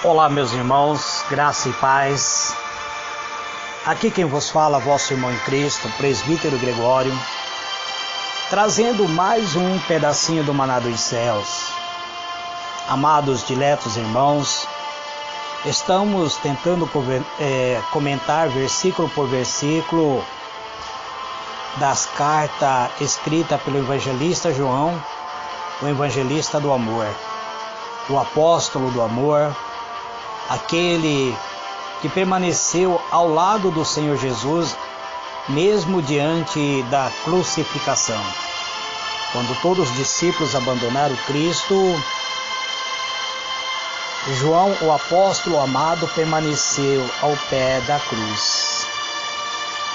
Olá, meus irmãos, graça e paz. Aqui quem vos fala, vosso irmão em Cristo, presbítero Gregório, trazendo mais um pedacinho do maná dos céus. Amados, diletos irmãos, estamos tentando comentar versículo por versículo das cartas escritas pelo evangelista João, o evangelista do amor, o apóstolo do amor, aquele que permaneceu ao lado do Senhor Jesus, mesmo diante da crucificação. Quando todos os discípulos abandonaram Cristo, João, o apóstolo amado, permaneceu ao pé da cruz.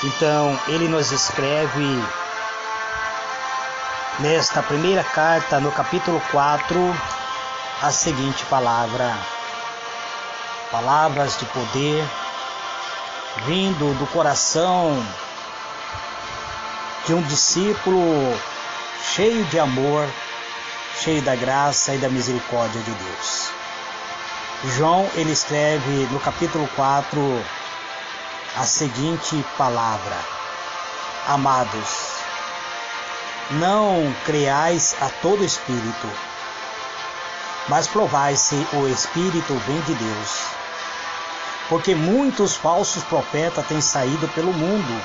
Então, ele nos escreve nesta primeira carta, no capítulo 4, a seguinte palavra. Palavras de poder, vindo do coração de um discípulo cheio de amor, cheio da graça e da misericórdia de Deus. João, ele escreve no capítulo 4 a seguinte palavra: Amados, não creais a todo espírito, mas provai se o Espírito vem de Deus. Porque muitos falsos profetas têm saído pelo mundo.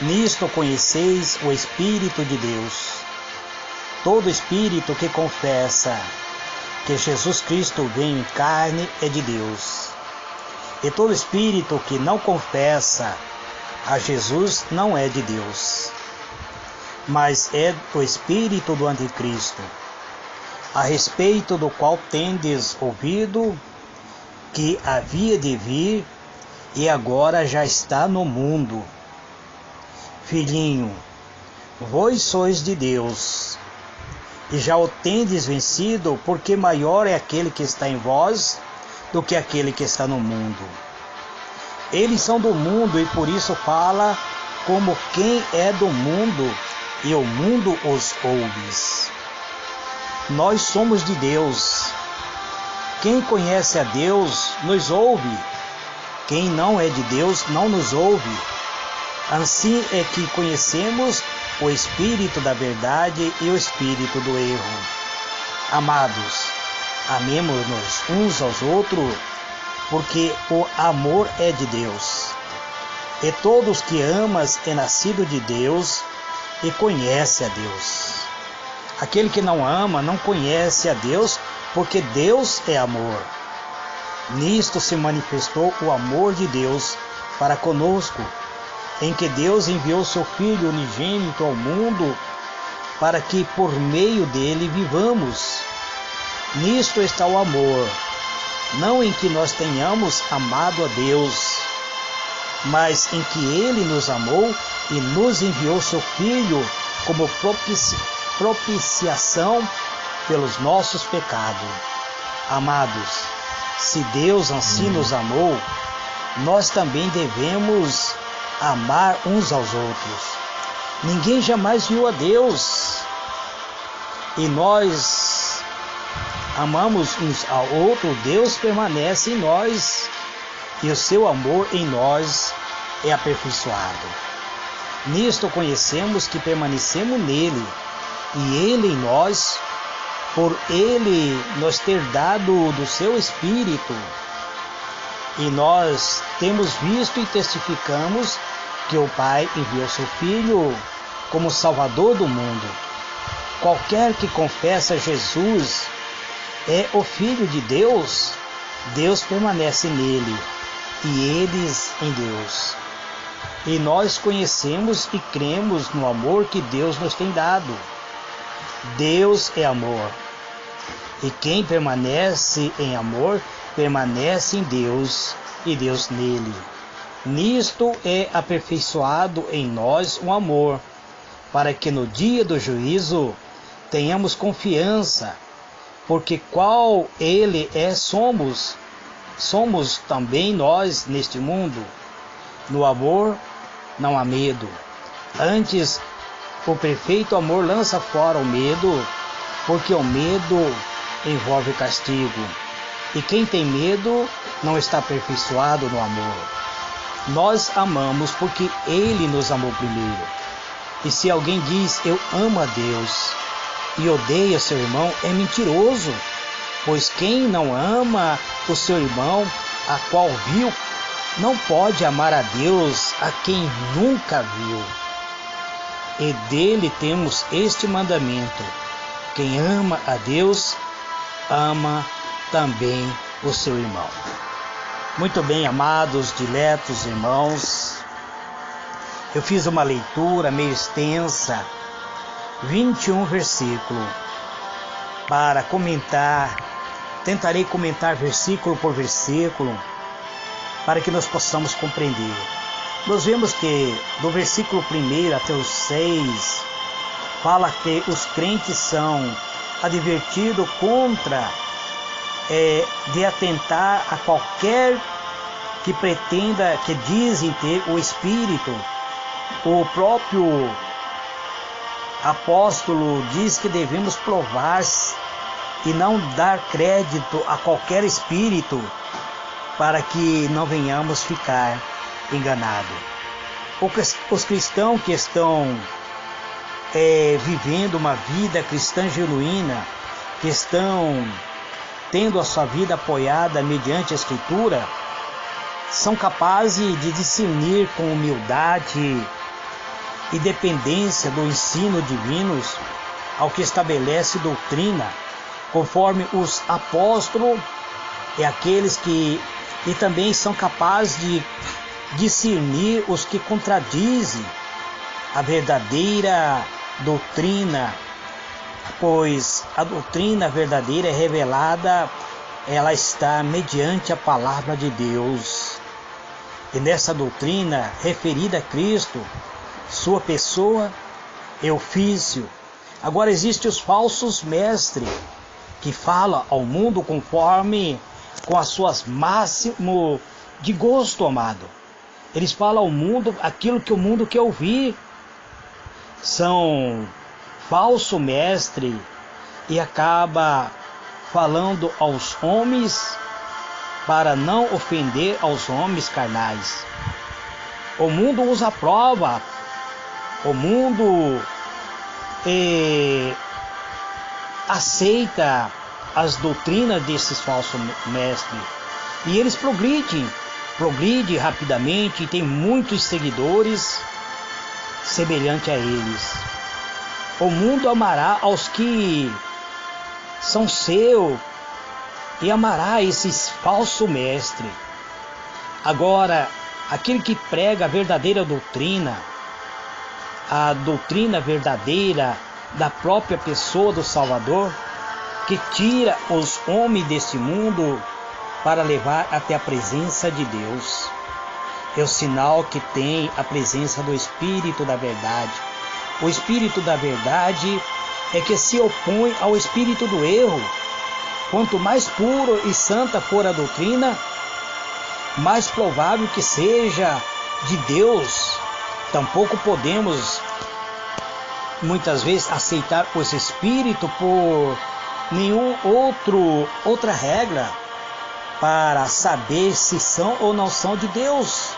Nisto conheceis o Espírito de Deus. Todo espírito que confessa que Jesus Cristo veio em carne é de Deus. E todo espírito que não confessa a Jesus não é de Deus, mas é o espírito do anticristo, a respeito do qual tendes ouvido que havia de vir e agora já está no mundo. Filhinho, vós sois de Deus, e já o tendes vencido, porque maior é aquele que está em vós do que aquele que está no mundo. Eles são do mundo e por isso fala como quem é do mundo, e o mundo os ouve. Nós somos de Deus. Quem conhece a Deus nos ouve. Quem não é de Deus não nos ouve. Assim é que conhecemos o espírito da verdade e o espírito do erro. Amados, amemo-nos uns aos outros, porque o amor é de Deus. E todos que amas é nascido de Deus e conhece a Deus. Aquele que não ama não conhece a Deus, porque Deus é amor. Nisto se manifestou o amor de Deus para conosco, em que Deus enviou seu Filho unigênito ao mundo, para que por meio dele vivamos. Nisto está o amor, não em que nós tenhamos amado a Deus, mas em que Ele nos amou e nos enviou seu Filho como propiciação pelos nossos pecados. Amados, se Deus assim nos amou, nós também devemos amar uns aos outros. Ninguém jamais viu a Deus, e nós amamos uns ao outro. Deus permanece em nós, e o seu amor em nós é aperfeiçoado. Nisto conhecemos que permanecemos nele, e ele em nós, por ele nos ter dado do seu Espírito. E nós temos visto e testificamos que o Pai enviou seu Filho como Salvador do mundo. Qualquer que confessa Jesus é o Filho de Deus. Deus permanece nele e eles em Deus. E nós conhecemos e cremos no amor que Deus nos tem dado. Deus é amor, e quem permanece em amor, permanece em Deus, e Deus nele. Nisto é aperfeiçoado em nós o amor, para que no dia do juízo tenhamos confiança, porque qual ele é, somos também nós neste mundo. No amor não há medo, antes o perfeito amor lança fora o medo, porque o medo envolve castigo. E quem tem medo não está aperfeiçoado no amor. Nós amamos porque Ele nos amou primeiro. E se alguém diz eu amo a Deus e odeia seu irmão, é mentiroso. Pois quem não ama o seu irmão, a qual viu, não pode amar a Deus, a quem nunca viu. E dele temos este mandamento: quem ama a Deus, ama também o seu irmão. Muito bem, amados, diletos irmãos, eu fiz uma leitura meio extensa, 21 versículos, para comentar, tentarei comentar versículo por versículo, para que nós possamos compreender. Nós vemos que do versículo 1 até o 6, fala que os crentes são advertidos contra de atentar a qualquer que pretenda, que dizem ter o Espírito. O próprio apóstolo diz que devemos provar e não dar crédito a qualquer espírito, para que não venhamos ficar enganados. Os cristãos que estão vivendo uma vida cristã genuína, que estão tendo a sua vida apoiada mediante a Escritura, são capazes de discernir com humildade e dependência do ensino divino ao que estabelece doutrina, conforme os apóstolos e aqueles que e também são capazes de discernir os que contradizem a verdadeira doutrina, pois a doutrina verdadeira é revelada, ela está mediante a palavra de Deus. E nessa doutrina referida a Cristo, sua pessoa e ofício. Agora existem os falsos mestres, que falam ao mundo conforme com as suas máximas de gosto, amado. Eles falam ao mundo aquilo que o mundo quer ouvir. São falso mestre e acaba falando aos homens para não ofender aos homens carnais. O mundo os aprova, o mundo aceita as doutrinas desses falsos mestres e eles progridem rapidamente e tem muitos seguidores semelhante a eles. O mundo amará aos que são seu e amará esses falsos mestres. Agora, aquele que prega a verdadeira doutrina, a doutrina verdadeira da própria pessoa do Salvador, que tira os homens deste mundo para levar até a presença de Deus, é o sinal que tem a presença do Espírito da verdade. O Espírito da verdade é que se opõe ao espírito do erro. Quanto mais puro e santa for a doutrina, mais provável que seja de Deus. Tampouco podemos, muitas vezes, aceitar os espíritos por outra regra para saber se são ou não são de Deus.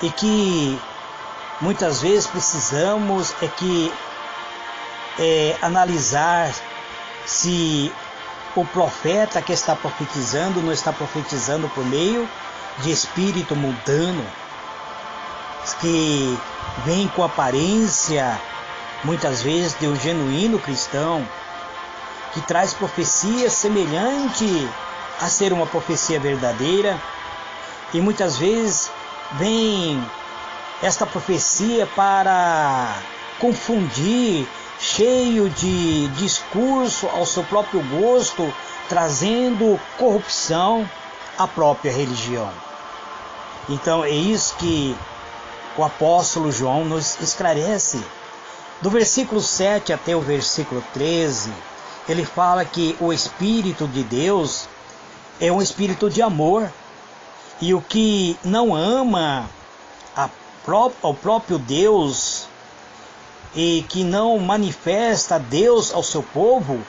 E que muitas vezes precisamos analisar se o profeta que está profetizando não está profetizando por meio de espírito mundano, que vem com aparência muitas vezes de um genuíno cristão, que traz profecia semelhante a ser uma profecia verdadeira, e muitas vezes vem esta profecia para confundir, cheio de discurso ao seu próprio gosto, trazendo corrupção à própria religião. Então é isso que o apóstolo João nos esclarece. Do versículo 7 até o versículo 13, ele fala que o Espírito de Deus é um espírito de amor, e o que não ama ao próprio Deus e que não manifesta Deus ao seu povo,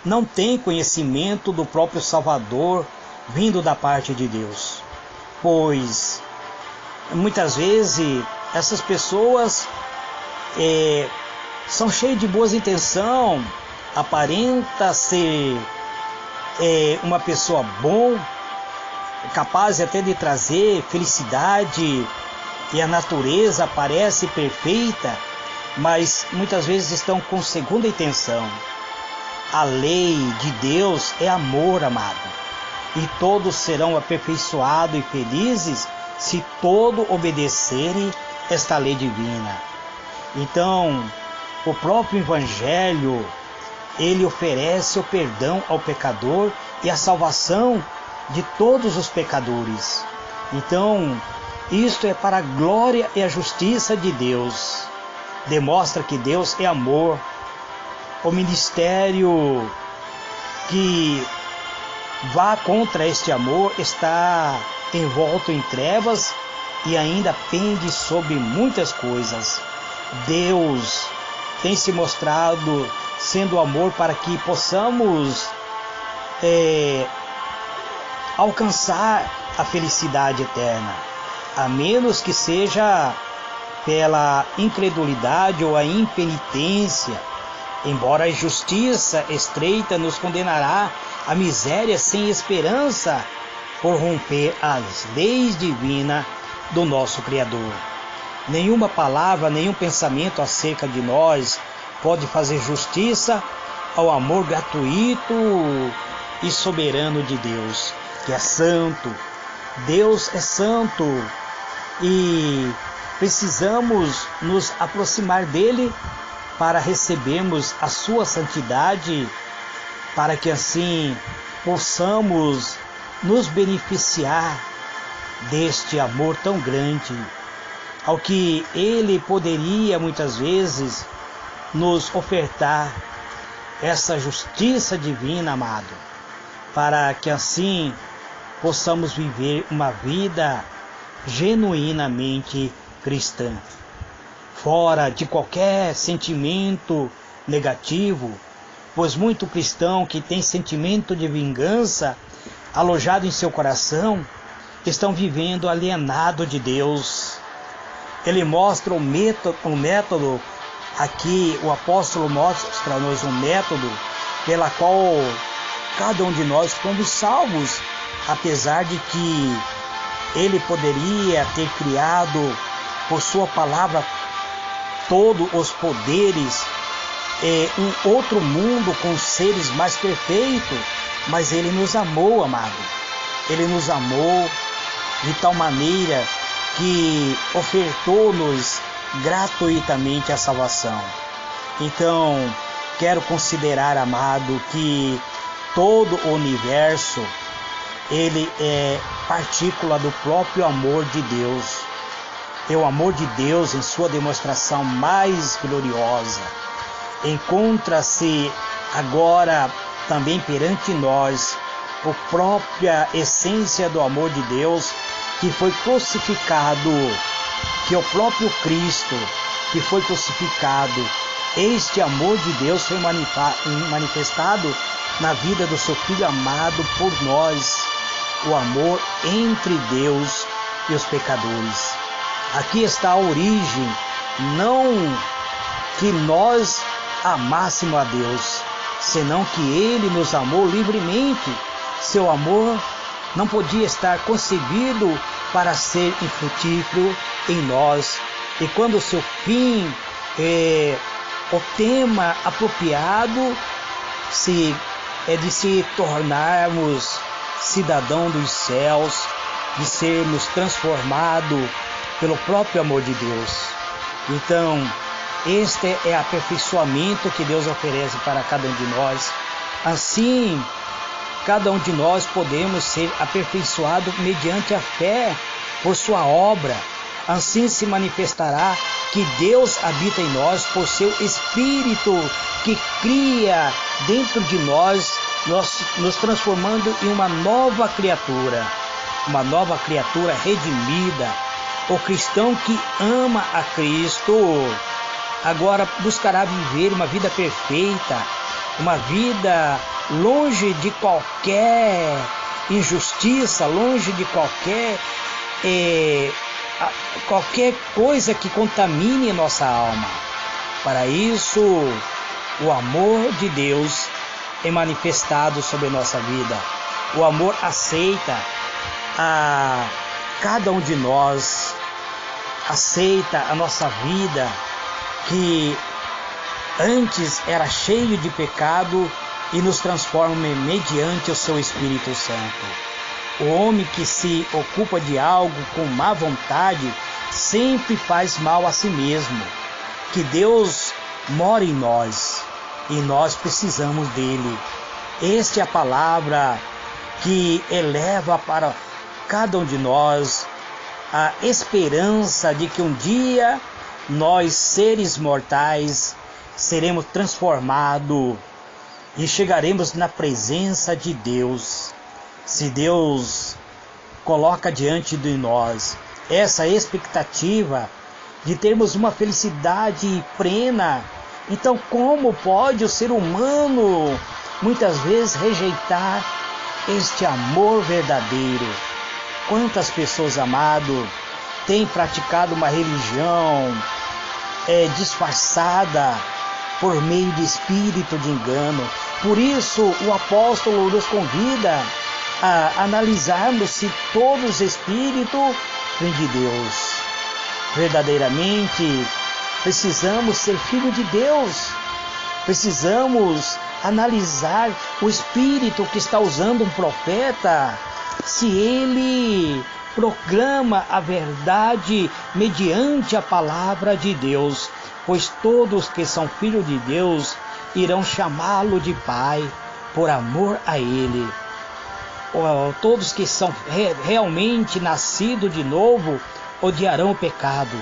não tem conhecimento do próprio Salvador vindo da parte de Deus. Pois muitas vezes essas pessoas são cheias de boas intenções, aparenta ser uma pessoa boa, capaz até de trazer felicidade, e a natureza parece perfeita, mas muitas vezes estão com segunda intenção. A lei de Deus é amor, amado, e todos serão aperfeiçoados e felizes se todos obedecerem esta lei divina. Então, o próprio Evangelho, ele oferece o perdão ao pecador e a salvação de todos os pecadores. Então, isto é para a glória e a justiça de Deus. Demonstra que Deus é amor. O ministério que vá contra este amor está envolto em trevas e ainda pende sobre muitas coisas. Deus tem se mostrado sendo amor para que possamos alcançar a felicidade eterna, a menos que seja pela incredulidade ou a impenitência, embora a justiça estreita nos condenará à miséria sem esperança por romper as leis divinas do nosso Criador. Nenhuma palavra, nenhum pensamento acerca de nós pode fazer justiça ao amor gratuito e soberano de Deus, que é santo. Deus é santo e precisamos nos aproximar dele para recebermos a sua santidade, para que assim possamos nos beneficiar deste amor tão grande, ao que ele poderia muitas vezes nos ofertar essa justiça divina, amado, para que assim possamos viver uma vida genuinamente cristã, fora de qualquer sentimento negativo, pois muito cristão que tem sentimento de vingança alojado em seu coração estão vivendo alienado de Deus. Ele mostra o método, aqui o apóstolo mostra-nos um método pela qual cada um de nós fomos salvos, apesar de que ele poderia ter criado por sua palavra todos os poderes, um outro mundo com seres mais perfeitos, mas ele nos amou, amado. Ele nos amou de tal maneira que ofertou-nos gratuitamente a salvação. Então, quero considerar, amado, que todo o universo, ele é partícula do próprio amor de Deus. E o amor de Deus, em sua demonstração mais gloriosa, encontra-se agora também perante nós a própria essência do amor de Deus, que foi crucificado, que é o próprio Cristo que foi crucificado. Este amor de Deus foi manifestado na vida do seu Filho amado por nós, o amor entre Deus e os pecadores. Aqui está a origem, não que nós amássemos a Deus, senão que Ele nos amou livremente. Seu amor não podia estar concebido para ser infrutífero em nós. E quando o seu fim, o tema apropriado é de se tornarmos cidadão dos céus, de sermos transformados pelo próprio amor de Deus. Então, este é o aperfeiçoamento que Deus oferece para cada um de nós. Assim, cada um de nós podemos ser aperfeiçoados mediante a fé por sua obra. Assim se manifestará que Deus habita em nós por seu Espírito, que cria dentro de nós, nos transformando em uma nova criatura redimida. O cristão que ama a Cristo agora buscará viver uma vida perfeita, uma vida longe de qualquer injustiça, longe de qualquer coisa que contamine nossa alma. Para isso, o amor de Deus é manifestado sobre a nossa vida. O amor aceita a cada um de nós, aceita a nossa vida, que antes era cheio de pecado, e nos transforma mediante o seu Espírito Santo. O homem que se ocupa de algo com má vontade sempre faz mal a si mesmo. Que Deus mora em nós e nós precisamos dele. Esta é a palavra que eleva para cada um de nós a esperança de que um dia nós, seres mortais, seremos transformados e chegaremos na presença de Deus. Se Deus coloca diante de nós essa expectativa de termos uma felicidade plena, então como pode o ser humano muitas vezes rejeitar este amor verdadeiro? Quantas pessoas, amado, têm praticado uma religião disfarçada por meio de espírito de engano. Por isso o apóstolo nos convida a analisarmos se todos os espíritos vêm de Deus. Verdadeiramente precisamos ser filho de Deus. Precisamos analisar o espírito que está usando um profeta, se ele proclama a verdade mediante a palavra de Deus, pois todos que são filhos de Deus irão chamá-lo de Pai, por amor a Ele. Todos que são realmente nascidos de novo odiarão o pecado,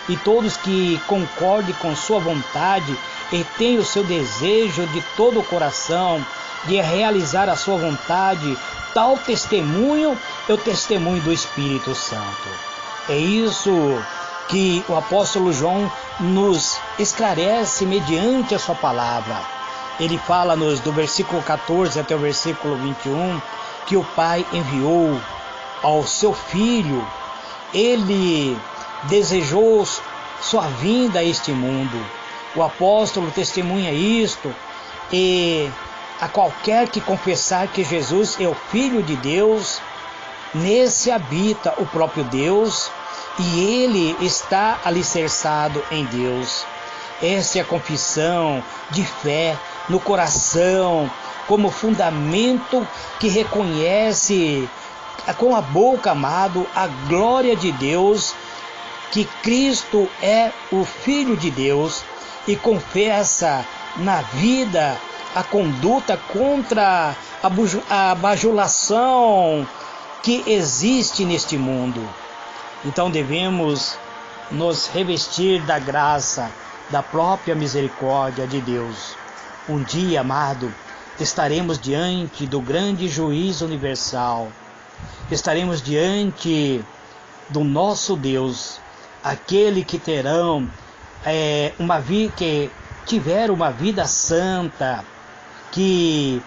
e todos que concordem com sua vontade e têm o seu desejo de todo o coração de realizar a sua vontade, tal testemunho é o testemunho do Espírito Santo. É isso que o apóstolo João nos esclarece mediante a sua palavra. Ele fala-nos do versículo 14 até o versículo 21, que o Pai enviou ao seu Filho. Ele desejou sua vinda a este mundo. O apóstolo testemunha isto, e a qualquer que confessar que Jesus é o Filho de Deus, nesse habita o próprio Deus, e ele está alicerçado em Deus. Essa é a confissão de fé no coração, como fundamento que reconhece com a boca, amado, a glória de Deus, que Cristo é o Filho de Deus, e confessa na vida a conduta contra a bajulação que existe neste mundo. Então devemos nos revestir da graça, da própria misericórdia de Deus. Um dia, amado, estaremos diante do grande juízo universal. Estaremos diante do nosso Deus, aquele que terão que tiveram uma vida santa, que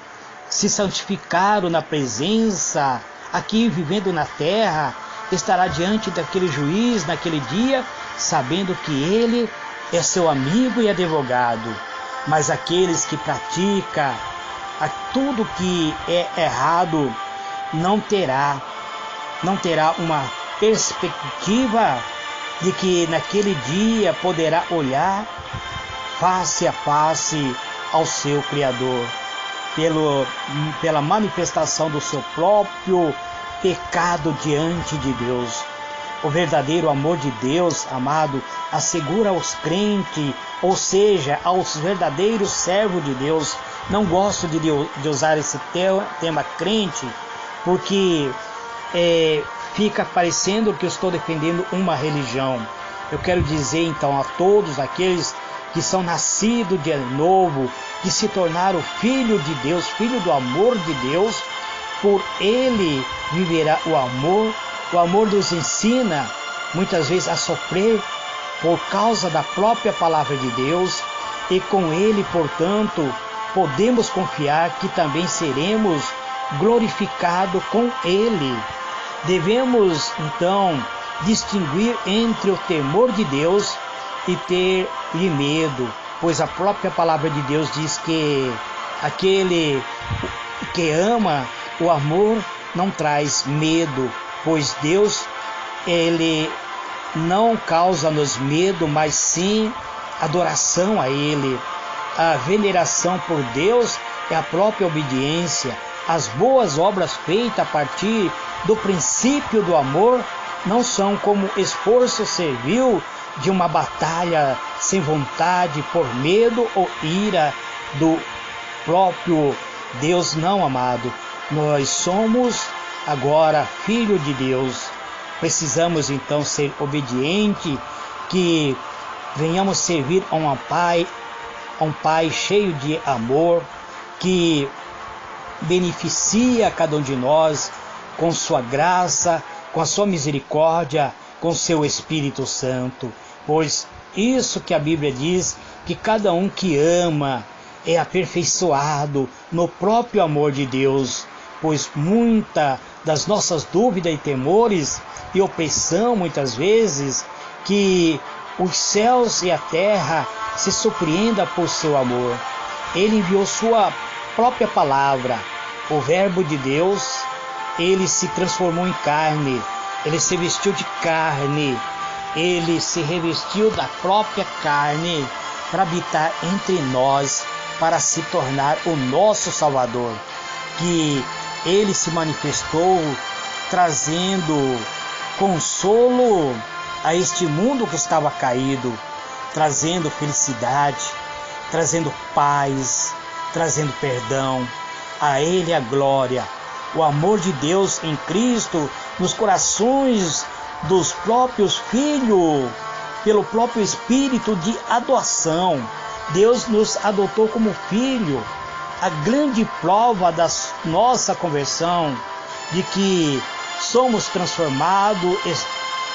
se santificaram na presença, aqui vivendo na terra, estará diante daquele juiz naquele dia, sabendo que ele é seu amigo e advogado. Mas aqueles que praticam tudo que é errado não terá uma perspectiva de que naquele dia poderá olhar face a face ao seu Criador, pela manifestação do seu próprio pecado diante de Deus. O verdadeiro amor de Deus, amado, assegura aos crentes, ou seja, aos verdadeiros servos de Deus. Não gosto de usar esse tema crente, porque fica parecendo que eu estou defendendo uma religião. Eu quero dizer então a todos aqueles que são nascidos de novo, que se tornaram filho de Deus, filho do amor de Deus, por ele viverá o amor. O amor nos ensina muitas vezes a sofrer por causa da própria palavra de Deus, e com ele, portanto, podemos confiar que também seremos glorificado com Ele. Devemos, então, distinguir entre o temor de Deus e ter-lhe medo, pois a própria palavra de Deus diz que aquele que ama, o amor não traz medo, pois Deus, Ele não causa-nos medo, mas sim adoração a Ele. A veneração por Deus é a própria obediência. As boas obras feitas a partir do princípio do amor não são como esforço servil de uma batalha sem vontade, por medo ou ira do próprio Deus. Não, amado. Nós somos agora filho de Deus. Precisamos então ser obedientes, que venhamos servir a um pai cheio de amor, que beneficia cada um de nós com sua graça, com a sua misericórdia, com seu Espírito Santo. Pois isso que a Bíblia diz, que cada um que ama é aperfeiçoado no próprio amor de Deus. Pois muita das nossas dúvidas e temores e opressão, muitas vezes, que os céus e a terra se surpreendam por seu amor. Ele enviou sua própria palavra, o Verbo de Deus. Ele se transformou em carne, ele se vestiu de carne, ele se revestiu da própria carne para habitar entre nós, para se tornar o nosso Salvador. Que ele se manifestou trazendo consolo a este mundo que estava caído, trazendo felicidade, trazendo paz, trazendo perdão. A Ele a glória, o amor de Deus em Cristo nos corações dos próprios filhos, pelo próprio Espírito de adoção. Deus nos adotou como filho. A grande prova da nossa conversão, de que somos transformados,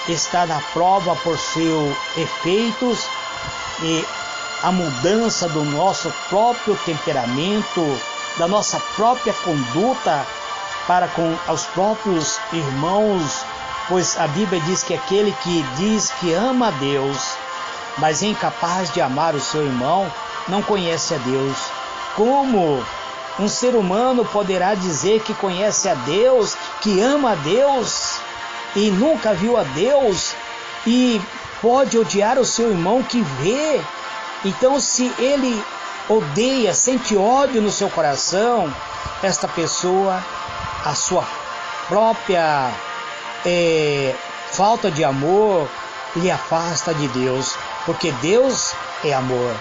está na prova por seus efeitos e a mudança do nosso próprio temperamento, da nossa própria conduta para com os próprios irmãos, pois a Bíblia diz que aquele que diz que ama a Deus, mas é incapaz de amar o seu irmão, não conhece a Deus. Como um ser humano poderá dizer que conhece a Deus, que ama a Deus e nunca viu a Deus, e pode odiar o seu irmão que vê? Então, se ele odeia, sente ódio no seu coração, esta pessoa, a sua própria falta de amor lhe afasta de Deus, porque Deus é amor,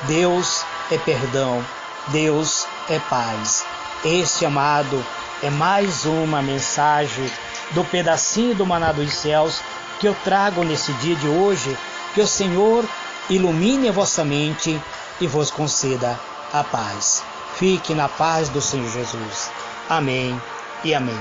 Deus é perdão, Deus é paz. Este, amado, é mais uma mensagem do pedacinho do maná dos céus que eu trago nesse dia de hoje. Que o Senhor ilumine a vossa mente e vos conceda a paz. Fique na paz do Senhor Jesus. Amém e amém.